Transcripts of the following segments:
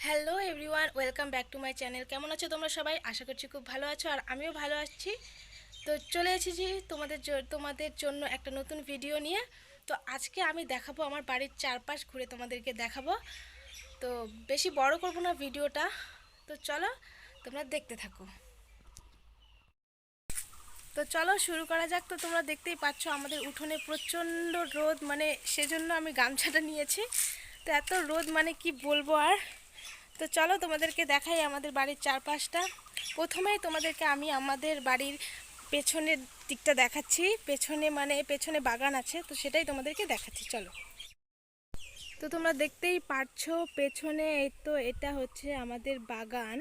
Hello everyone, welcome back to my channel. কেমন আছো তোমরা সবাই? আশা করছি খুব ভালো আছো, আর আমিও ভালো আছি। তো চলে এসেছি তোমাদের জন্য একটা নতুন ভিডিও নিয়ে। তো আজকে আমি দেখাবো আমার বাড়ির চারপাশ ঘুরে তোমাদেরকে দেখাবো। তো বেশি বড় করবো না ভিডিওটা, তো চলো তোমরা দেখতে থাকো। তো চলো শুরু করা যাক। তো তোমরা দেখতেই পাচ্ছ আমাদের উঠোনে প্রচণ্ড রোদ, মানে সেজন্য আমি গামছাটা নিয়েছি। তো এত রোদ মানে কি বলবো আর। তো চলো তোমাদেরকে দেখাই আমাদের বাড়ির চারপাশটা। প্রথমেই তোমাদেরকে আমি আমাদের বাড়ির পেছনের দিকটা দেখাচ্ছি। পেছনে বাগান আছে, তো সেটাই তোমাদেরকে দেখাচ্ছি। চলো। তো তোমরা দেখতেই পারছো পেছনে, এই তো এটা হচ্ছে আমাদের বাগান।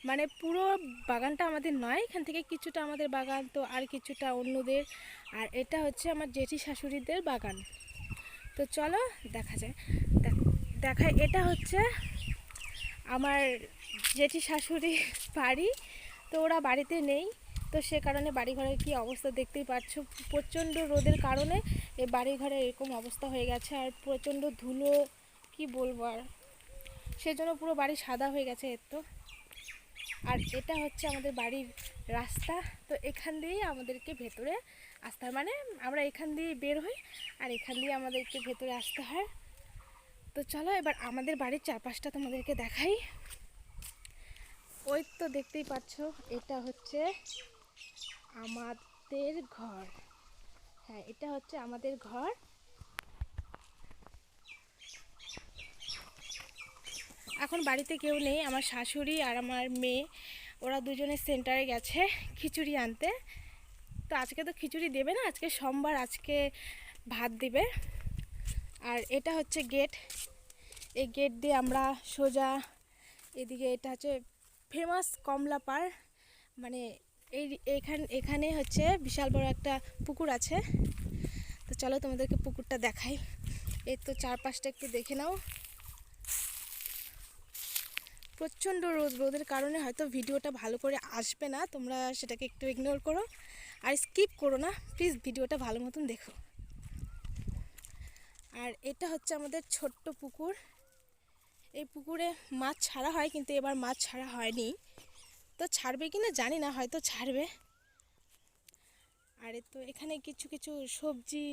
মানে পুরো বাগানটা আমাদের নয়, এখান থেকে কিছুটা আমাদের বাগান, তো আর কিছুটা অন্যদের। আর এটা হচ্ছে আমার জেঠি শাশুড়িদের বাগান। তো চলো দেখা যায়, দেখায়। এটা হচ্ছে আমার জেঠি শাশুড়ি বাড়ি। তো ওরা বাড়িতে নেই, তো সে কারণে বাড়িঘরের কী অবস্থা দেখতেই পাচ্ছ। প্রচণ্ড রোদের কারণে এই বাড়িঘরে এরকম অবস্থা হয়ে গেছে, আর প্রচণ্ড ধুলো, কি বলবো আর। সেজন্য পুরো বাড়ি সাদা হয়ে গেছে এর তো। আর এটা হচ্ছে আমাদের বাড়ির রাস্তা। তো এখান দিয়েই আমাদেরকে ভেতরে আসতে হয়, মানে আমরা এখান দিয়ে বের হই আর এখান দিয়ে আমাদেরকে ভেতরে আসতে হয়। তো চলো এবার আমাদের বাড়ির চারপাশটা তোমাদেরকে দেখাই। ওই তো দেখতেই পাচ্ছ, এটা হচ্ছে আমাদের ঘর। হ্যাঁ, এটা হচ্ছে আমাদের ঘর। এখন বাড়িতে কেউ নেই, আমার শাশুড়ি আর আমার মেয়ে, ওরা দুজনে সেন্টারে গেছে খিচুড়ি আনতে। তো আজকে তো খিচুড়ি দেবে না, আজকে সোমবার, আজকে ভাত দিবে। আর এটা হচ্ছে গেট। এই গেট দিয়ে আমরা সোজা এদিকে, এটা হচ্ছে ফেমাস কমলা পাড়। মানে এখানে হচ্ছে বিশাল বড় একটা পুকুর আছে। তো চলো তোমাদেরকে পুকুরটা দেখাই। এই তো চারপাশটা একটু দেখে নাও। প্রচণ্ড রোদের কারণে হয়তো ভিডিওটা ভালো করে আসবে না, তোমরা সেটাকে একটু ইগনোর করো আর স্কিপ করো না প্লিজ, ভিডিওটা ভালো মতন দেখো। আর এটা হচ্ছে আমাদের ছোট্ট পুকুর। এই পুকুরে মাছ ছাড়া হয়, কিন্তু এবার মাছ ছাড়া হয়নি। তো ছাড়বে কি না জানি না, হয়তো ছাড়বে। আর তো এখানে কিছু কিছু সবজি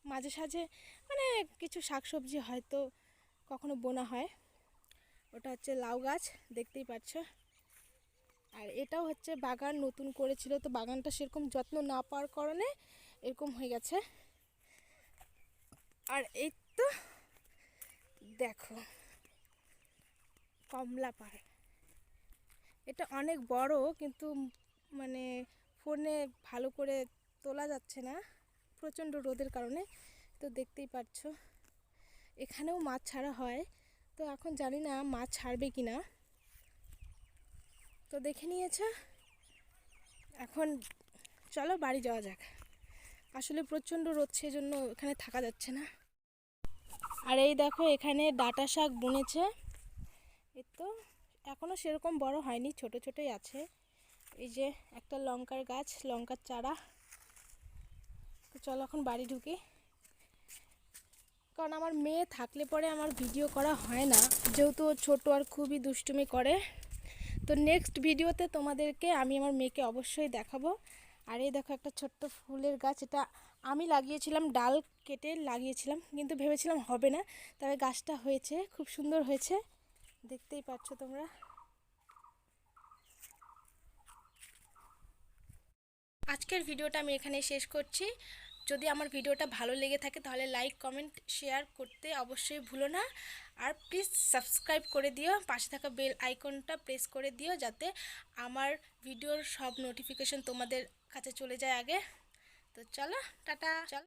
মাঝে সাঝে, মানে কিছু শাকসবজি হয়তো কখনো বোনা হয়। ওটা হচ্ছে লাউ গাছ, দেখতেই পাচ্ছ। আর এটাও হচ্ছে বাগান নতুন করেছিল, তো বাগানটা সেরকম যত্ন না পাওয়ার কারণে এরকম হয়ে গেছে। আর এই তো দেখো কমলা পাড়। এটা অনেক বড়, কিন্তু মানে ফোনে ভালো করে তোলা যাচ্ছে না প্রচণ্ড রোদের কারণে। তো দেখতেই পাচ্ছ এখানেও মাছ ছাড়া হয়, তো এখন জানি না মাছ ছাড়বে কি না। তো দেখে নিয়েছে। এখন চলো বাড়ি যাওয়া যাক। আসলে প্রচণ্ড রোদ, সেজন্য এখানে থাকা যাচ্ছে না। আর এই দেখো এখানে ডাঁটা শাক বুনেছে। এই তো এখনও সেরকম বড় হয়নি, ছোট ছোটই আছে। এই যে একটা লঙ্কার গাছ, লঙ্কার চারা। তো চলো এখন বাড়ি ঢুকি, কারণ আমার মেয়ে থাকলে পরে আমার ভিডিও করা হয় না, যেহেতু ছোট আর খুবই দুষ্টুমি করে। তো নেক্সট ভিডিওতে তোমাদেরকে আমি আমার মেয়েকে অবশ্যই দেখাবো। আর এই দেখো একটা ছোট্ট ফুলের গাছ, এটা আমি লাগিয়েছিলাম, ডাল কেটে লাগিয়েছিলাম, কিন্তু ভেবেছিলাম হবে না, তবে গাছটা হয়েছে, খুব সুন্দর হয়েছে, দেখতেই পাচ্ছ তোমরা। আজকের ভিডিওটা আমি এখানে শেষ করছি। যদি আমার ভিডিওটা ভালো লেগে থাকে তাহলে লাইক কমেন্ট শেয়ার করতে অবশ্যই ভুলো না। আর প্লিজ সাবস্ক্রাইব করে দিও, পাশে থাকা বেল আইকনটা প্রেস করে দিও, যাতে আমার ভিডিওর সব নোটিফিকেশন তোমাদের কাছে চলে যায় আগে। তো চলো টাটা। চল।